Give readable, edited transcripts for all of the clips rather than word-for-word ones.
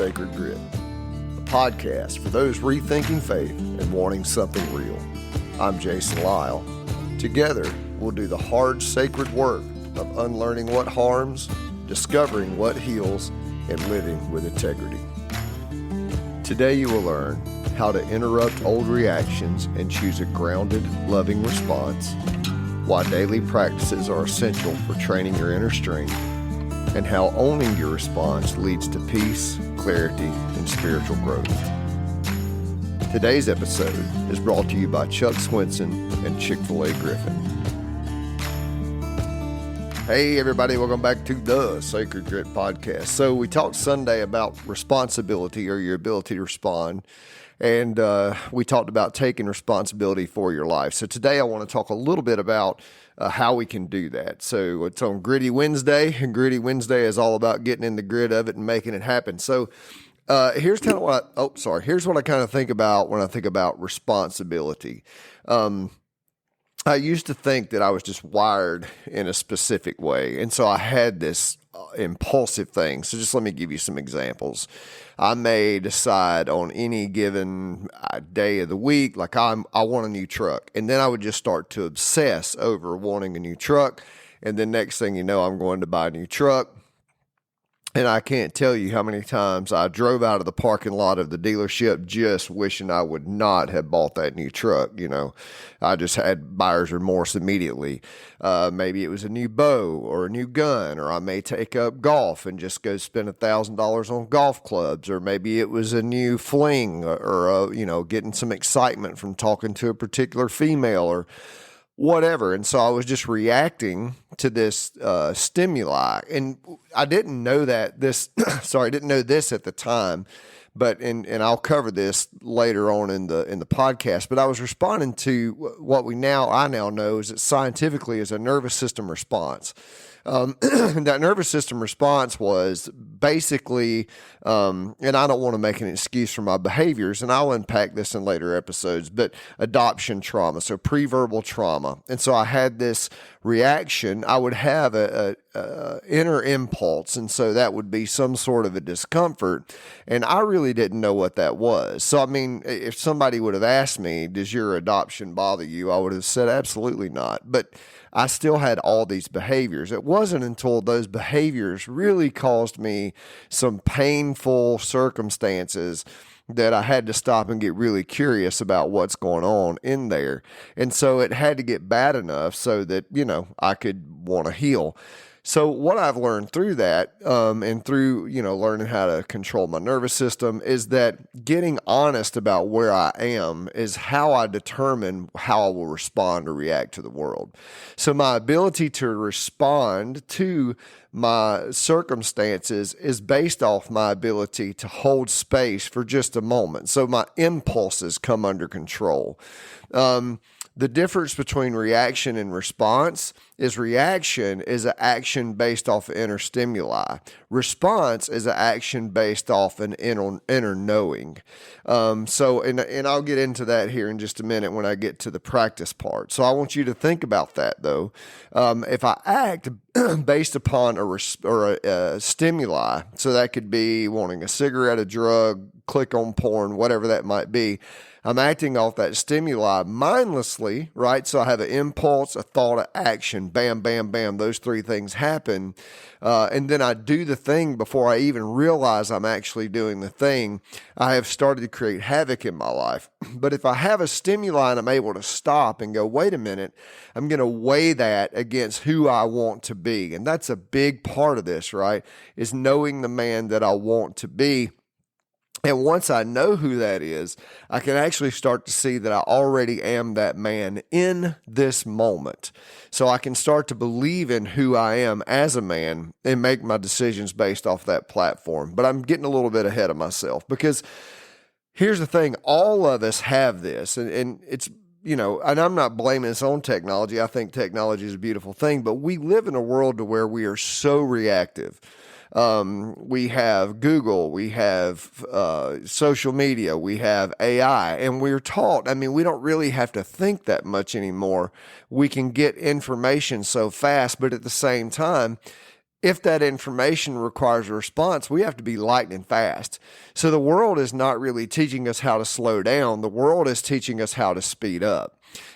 Sacred Grit, a podcast for those rethinking faith and wanting something real. I'm Jason Lyle. Together, we'll do the hard, sacred work of unlearning what harms, discovering what heals, and living with integrity. Today, you will learn how to interrupt old reactions and choose a grounded, loving response, why daily practices are essential for training your inner strength, and how owning your response leads to peace, clarity, and spiritual growth. Today's episode is brought to you by Chuck Swinson and Chick-fil-A Griffin. Hey everybody, welcome back to the Sacred Grit podcast. So we talked Sunday about responsibility, or your ability to respond, and we talked about taking responsibility for your life. So today I want to talk a little bit about how we can do that. So it's on Gritty Wednesday, and Gritty Wednesday is all about getting in the grit of it and making it happen. So here's kind of what here's what I kind of think about when I think about responsibility. I used to think that I was just wired in a specific way. And so I had this impulsive thing. So just let me give you some examples. I may decide on any given day of the week, like I want a new truck. And then I would just start to obsess over wanting a new truck. And then next thing you know, I'm going to buy a new truck. And I can't tell you how many times I drove out of the parking lot of the dealership just wishing I would not have bought that new truck. You know, I just had buyer's remorse immediately. Maybe it was a new bow or a new gun, or I may take up golf and just go spend $1,000 on golf clubs, or maybe it was a new fling, or getting some excitement from talking to a particular female, or whatever. And so I was just reacting to this stimuli, and I didn't know this at the time, but and I'll cover this later on in the podcast. But I was responding to what I now know is that scientifically is a nervous system response. That nervous system response was basically, and I don't want to make an excuse for my behaviors, and I'll unpack this in later episodes, but adoption trauma, so pre-verbal trauma. And so I had this reaction. I would have a inner impulse, and so that would be some sort of a discomfort, and I really didn't know what that was. So, I mean, if somebody would have asked me, does your adoption bother you? I would have said absolutely not, but I still had all these behaviors. It wasn't until those behaviors really caused me some painful circumstances that I had to stop and get really curious about what's going on in there. And so it had to get bad enough so that, I could want to heal. So what I've learned through that, and through, learning how to control my nervous system, is that getting honest about where I am is how I determine how I will respond or react to the world. So my ability to respond to my circumstances is based off my ability to hold space for just a moment. So my impulses come under control. The difference between reaction and response is reaction is an action based off of inner stimuli. Response is an action based off an inner knowing. And I'll get into that here in just a minute when I get to the practice part. So I want you to think about that though. If I act based upon a stimuli, so that could be wanting a cigarette, a drug, click on porn, whatever that might be, I'm acting off that stimuli mindlessly, right? So I have an impulse, a thought, an action, bam, bam, bam. Those three things happen. And then I do the thing before I even realize I'm actually doing the thing. I have started to create havoc in my life. But if I have a stimuli and I'm able to stop and go, wait a minute, I'm going to weigh that against who I want to be. And that's a big part of this, right? Is knowing the man that I want to be. And once I know who that is, I can actually start to see that I already am that man in this moment. So I can start to believe in who I am as a man and make my decisions based off that platform. But I'm getting a little bit ahead of myself, because here's the thing. All of us have this, and it's, and I'm not blaming this on technology. I think technology is a beautiful thing, but we live in a world to where we are so reactive. We have Google, we have social media, we have AI, and we're taught, we don't really have to think that much anymore. We can get information so fast, but at the same time, if that information requires a response, we have to be lightning fast. So the world is not really teaching us how to slow down. The world is teaching us how to speed up.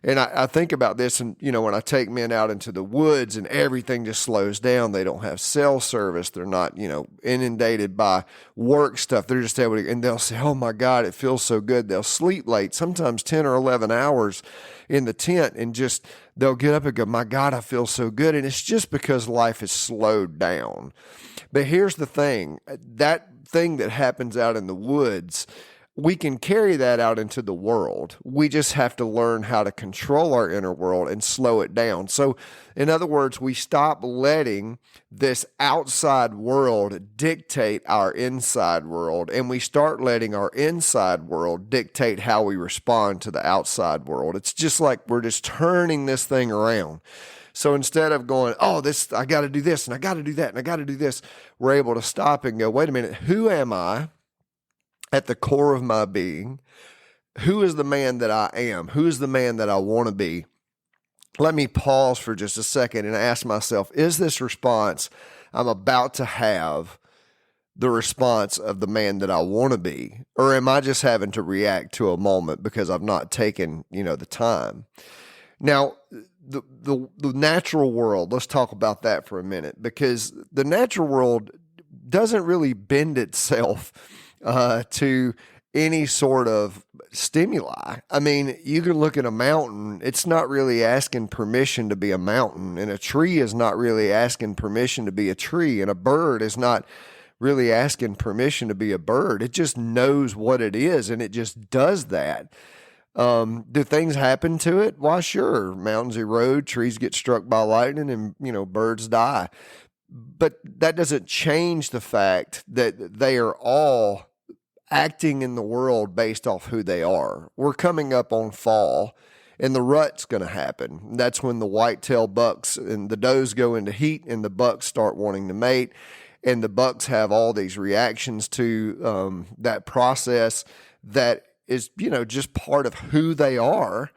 And I think about this, and when I take men out into the woods and everything just slows down, they don't have cell service. They're not, inundated by work stuff. They're just able to, and they'll say, "Oh my God, it feels so good." They'll sleep late, sometimes 10 or 11 hours in the tent, and just they'll get up and go, "My God, I feel so good." And it's just because life is slowed down. But here's the thing, that thing that happens out in the woods, we can carry that out into the world. We just have to learn how to control our inner world and slow it down. So, in other words, we stop letting this outside world dictate our inside world, and we start letting our inside world dictate how we respond to the outside world. It's just like we're just turning this thing around. So instead of going, "Oh, I got to do this, and I got to do that, and I got to do this," we're able to stop and go, "Wait a minute, who am I at the core of my being? Who is the man that I am? Who is the man that I want to be? Let me pause for just a second and ask myself, is this response I'm about to have the response of the man that I want to be? Or am I just having to react to a moment because I've not taken, the time?" Now, the natural world, let's talk about that for a minute, because the natural world doesn't really bend itself to any sort of stimuli. I mean, you can look at a mountain, it's not really asking permission to be a mountain, and a tree is not really asking permission to be a tree, and a bird is not really asking permission to be a bird. It just knows what it is, and it just does that. Do things happen to it? Why, sure. Mountains erode, trees get struck by lightning, and, birds die. But that doesn't change the fact that they are all acting in the world based off who they are. We're coming up on fall, and the rut's going to happen. That's when the whitetail bucks and the does go into heat, and the bucks start wanting to mate, and the bucks have all these reactions to that process that is, just part of who they are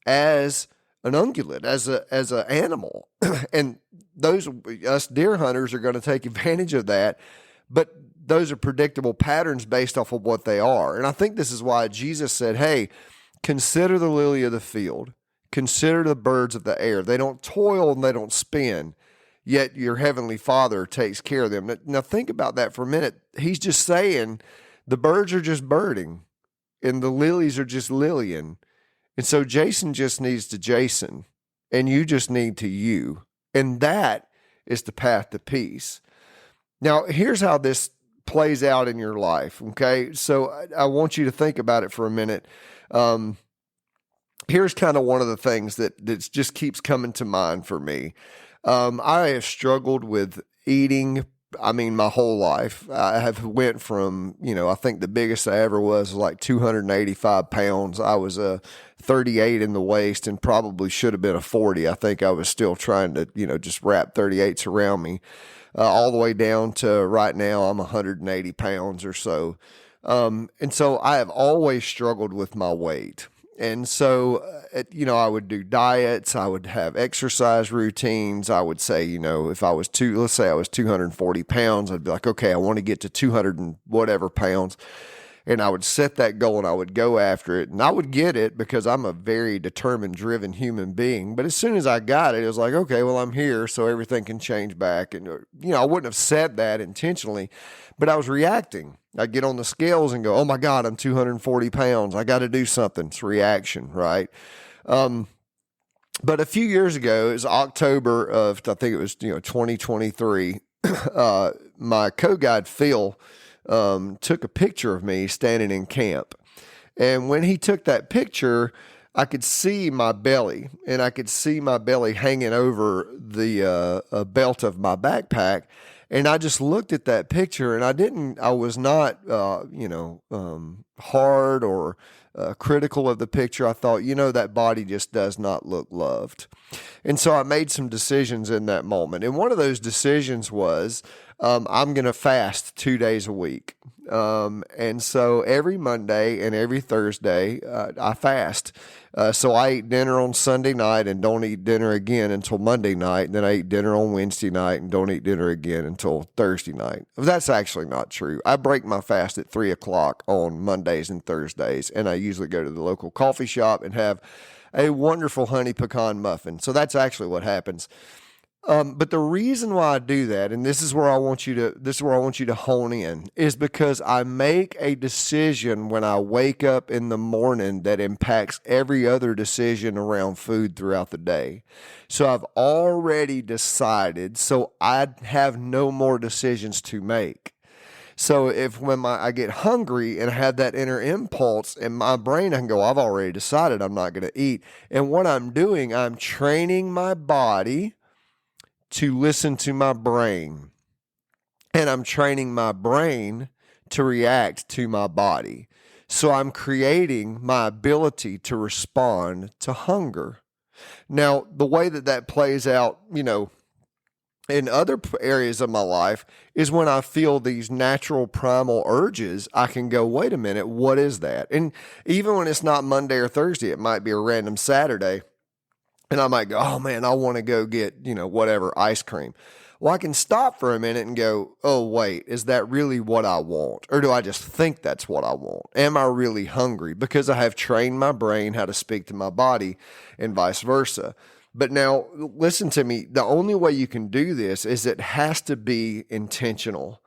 as an ungulate, as a animal. And us deer hunters are going to take advantage of that, but those are predictable patterns based off of what they are. And I think this is why Jesus said, "Hey, consider the lily of the field, consider the birds of the air. They don't toil and they don't spin, yet your heavenly Father takes care of them." Now think about that for a minute. He's just saying the birds are just birding and the lilies are just lilying. And so Jason just needs to Jason, and you just need to you. And that is the path to peace. Now, here's how this plays out in your life, okay? So I want you to think about it for a minute. Here's kind of one of the things that just keeps coming to mind for me. I have struggled with eating, my whole life. I have went from, I think the biggest I ever was like 285 pounds. I was a 38 in the waist and probably should have been a 40. I think I was still trying to, just wrap 38s around me. All the way down to right now, I'm 180 pounds or so. And so I have always struggled with my weight. And so, I would do diets, I would have exercise routines. I would say, if I was let's say I was 240 pounds, I'd be like, okay, I want to get to 200 and whatever pounds. And I would set that goal and I would go after it, and I would get it because I'm a very determined, driven human being. But as soon as I got it, it was like, okay, well, I'm here, so everything can change back. And, I wouldn't have said that intentionally, but I was reacting. I'd get on the scales and go, oh my God, I'm 240 pounds. I got to do something. It's reaction, right? But a few years ago, it was October of, I think it was, 2023, my co-guide, Phil, took a picture of me standing in camp. And when he took that picture, I could see my belly, and I could see my belly hanging over the belt of my backpack. And I just looked at that picture, and I was not, hard or critical of the picture. I thought, that body just does not look loved. And so I made some decisions in that moment. And one of those decisions was I'm going to fast 2 days a week. And so every Monday and every Thursday, I fast. So I eat dinner on Sunday night and don't eat dinner again until Monday night. And then I eat dinner on Wednesday night and don't eat dinner again until Thursday night. That's actually not true. I break my fast at 3:00 on Mondays and Thursdays. And I usually go to the local coffee shop and have a wonderful honey pecan muffin. So that's actually what happens. But the reason why I do that, and this is where I want you to hone in, is because I make a decision when I wake up in the morning that impacts every other decision around food throughout the day. So I've already decided, so I have no more decisions to make. So when I get hungry and I have that inner impulse in my brain, I can go, I've already decided I'm not going to eat. And what I'm doing, I'm training my body to listen to my brain. And I'm training my brain to react to my body. So I'm creating my ability to respond to hunger. Now, the way that plays out, in other areas of my life is when I feel these natural primal urges, I can go, wait a minute, what is that? And even when it's not Monday or Thursday, it might be a random Saturday. And I might go, oh man, I want to go get, whatever, ice cream. Well, I can stop for a minute and go, oh wait, is that really what I want? Or do I just think that's what I want? Am I really hungry? Because I have trained my brain how to speak to my body and vice versa. But now listen to me. The only way you can do this is it has to be intentional.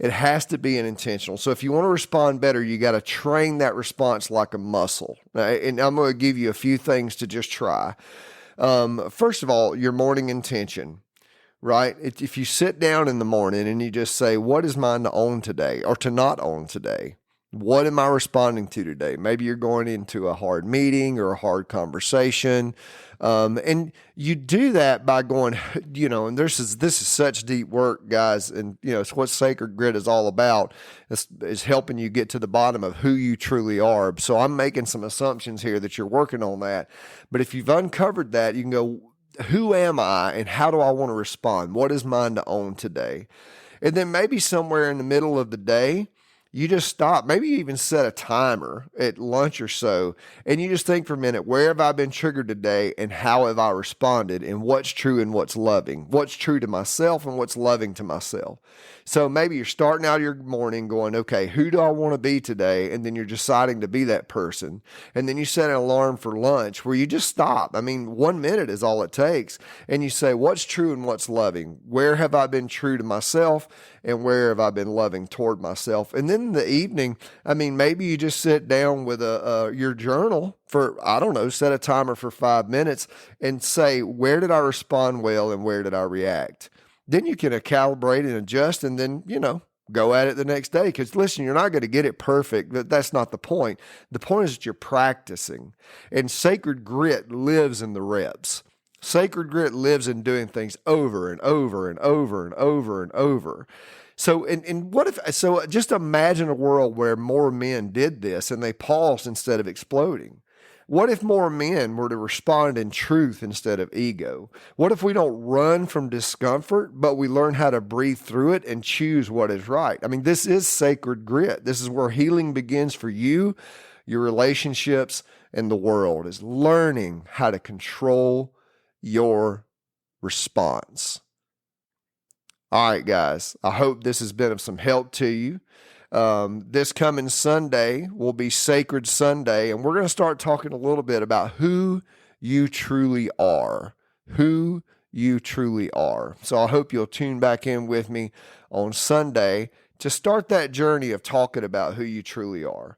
It has to be an intentional. So if you want to respond better, you got to train that response like a muscle. And I'm going to give you a few things to just try. First of all, your morning intention, right? If you sit down in the morning and you just say, what is mine to own today or to not own today? What am I responding to today? Maybe you're going into a hard meeting or a hard conversation. And you do that by going, and this is such deep work, guys. And, it's what Sacred Grit is all about. It's helping you get to the bottom of who you truly are. So I'm making some assumptions here that you're working on that. But if you've uncovered that, you can go, who am I and how do I want to respond? What is mine to own today? And then maybe somewhere in the middle of the day, you just stop, maybe you even set a timer at lunch or so, and you just think for a minute, where have I been triggered today and how have I responded and what's true and what's loving, what's true to myself and what's loving to myself. So maybe you're starting out your morning going, okay, who do I want to be today? And then you're deciding to be that person. And then you set an alarm for lunch where you just stop. 1 minute is all it takes. And you say, what's true and what's loving? Where have I been true to myself and where have I been loving toward myself? And then in the evening, maybe you just sit down with your journal for, set a timer for 5 minutes and say, where did I respond well and where did I react? Then you can calibrate and adjust and then, go at it the next day. Because listen, you're not going to get it perfect. That's not the point. The point is that you're practicing. And Sacred Grit lives in the reps. Sacred Grit lives in doing things over and over and over and over and over. So, so just imagine a world where more men did this and they paused instead of exploding. What if more men were to respond in truth instead of ego? What if we don't run from discomfort, but we learn how to breathe through it and choose what is right? This is Sacred Grit. This is where healing begins for you, your relationships, and the world, is learning how to control your response. All right, guys, I hope this has been of some help to you. This coming Sunday will be Sacred Sunday, and we're going to start talking a little bit about who you truly are, who you truly are. So I hope you'll tune back in with me on Sunday to start that journey of talking about who you truly are.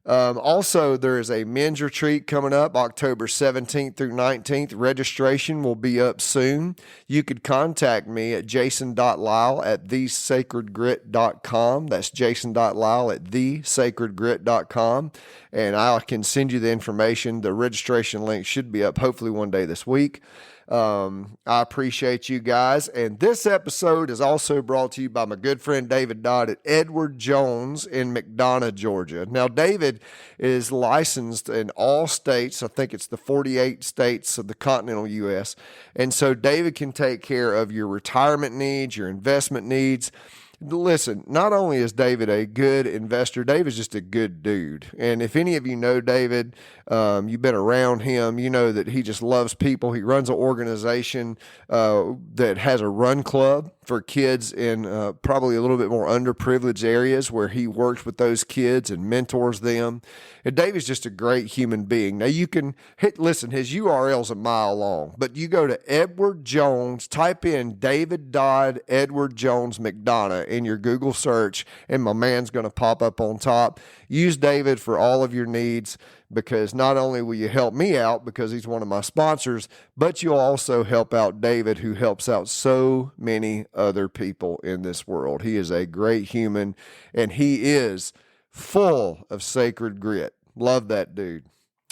Also, there is a men's retreat coming up October 17th through 19th. Registration will be up soon. You could contact me at jason.lyle@thesacredgrit.com. That's jason.lyle@thesacredgrit.com. and I can send you the information. The registration link should be up hopefully one day this week. I appreciate you guys. And this episode is also brought to you by my good friend David Dodd at Edward Jones in McDonough, Georgia. Now, David is licensed in all states. I think it's the 48 states of the continental U.S. And so David can take care of your retirement needs, your investment needs. Listen, not only is David a good investor, David's just a good dude. And if any of you know David, you've been around him, you know that he just loves people. He runs an organization that has a run club for kids in probably a little bit more underprivileged areas where he works with those kids and mentors them. And David's just a great human being. Now you can listen, his URL's a mile long, but you go to Edward Jones, type in David Dodd, Edward Jones, McDonough in your Google search, and my man's going to pop up on top. Use David for all of your needs, because not only will you help me out because he's one of my sponsors, but you'll also help out David, who helps out so many other people in this world. He is a great human, and he is full of sacred grit. Love that dude.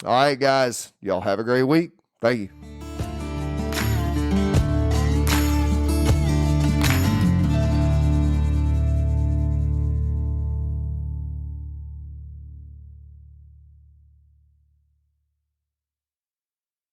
All right, guys, y'all have a great week. Thank you.